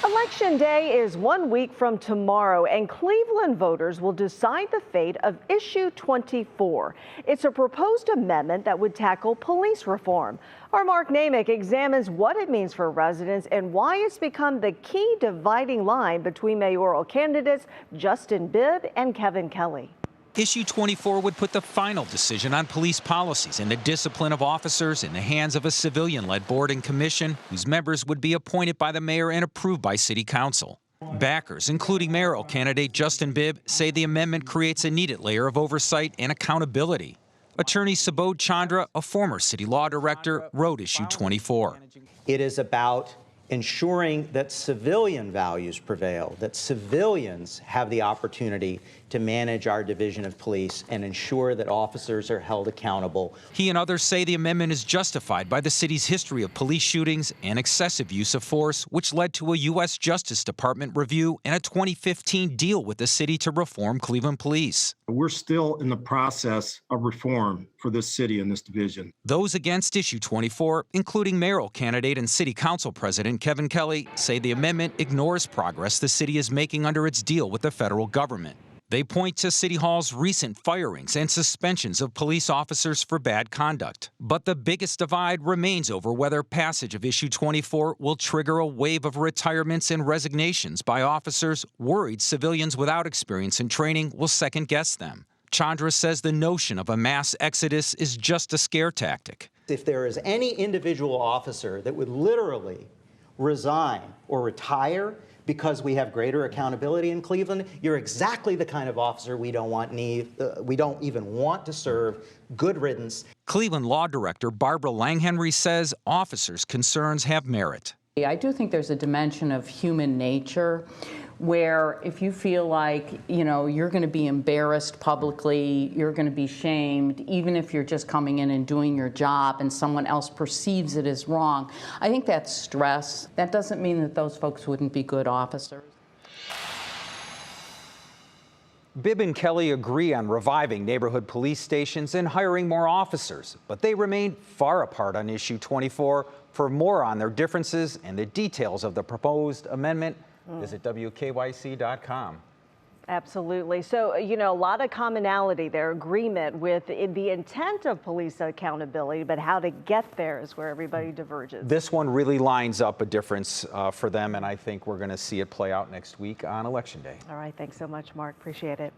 Election Day is 1 week from tomorrow, and Cleveland voters will decide the fate of Issue 24. It's a proposed amendment that would tackle police reform. Our Mark Namick examines what it means for residents and why it's become the key dividing line between mayoral candidates Justin Bibb and Kevin Kelley. Issue 24 would put the final decision on police policies and the discipline of officers in the hands of a civilian-led board and commission whose members would be appointed by the mayor and approved by city council. Backers, including mayoral candidate Justin Bibb, say the amendment creates a needed layer of oversight and accountability. Attorney Sabode Chandra, a former city law director, wrote Issue 24. It is about ensuring that civilian values prevail, that civilians have the opportunity to manage our division of police and ensure that officers are held accountable. He and others say the amendment is justified by the city's history of police shootings and excessive use of force, which led to a U.S. Justice Department review and a 2015 deal with the city to reform Cleveland police. We're still in the process of reform for this city and this division. Those against Issue 24, including mayoral candidate and city council president Kevin Kelley, say the amendment ignores progress the city is making under its deal with the federal government. They point to City Hall's recent firings and suspensions of police officers for bad conduct. But the biggest divide remains over whether passage of Issue 24 will trigger a wave of retirements and resignations by officers worried civilians without experience and training will second-guess them. Chandra says the notion of a mass exodus is just a scare tactic. If there is any individual officer that would literally resign or retire because we have greater accountability in Cleveland, you're exactly the kind of officer we don't want. We don't even want to serve. Good riddance. Cleveland Law Director Barbara Langhenry says officers' concerns have merit. I do think there's a dimension of human nature where if you feel like, you're going to be embarrassed publicly, you're going to be shamed, even if you're just coming in and doing your job and someone else perceives it as wrong, I think that's stress. That doesn't mean that those folks wouldn't be good officers. Bibb and Kelley agree on reviving neighborhood police stations and hiring more officers, but they remain far apart on Issue 24. For more on their differences and the details of the proposed amendment, visit WKYC.com. Absolutely. So, a lot of commonality there, agreement with the intent of police accountability, but how to get there is where everybody diverges. This one really lines up a difference for them, and I think we're going to see it play out next week on Election Day. All right. Thanks so much, Mark. Appreciate it.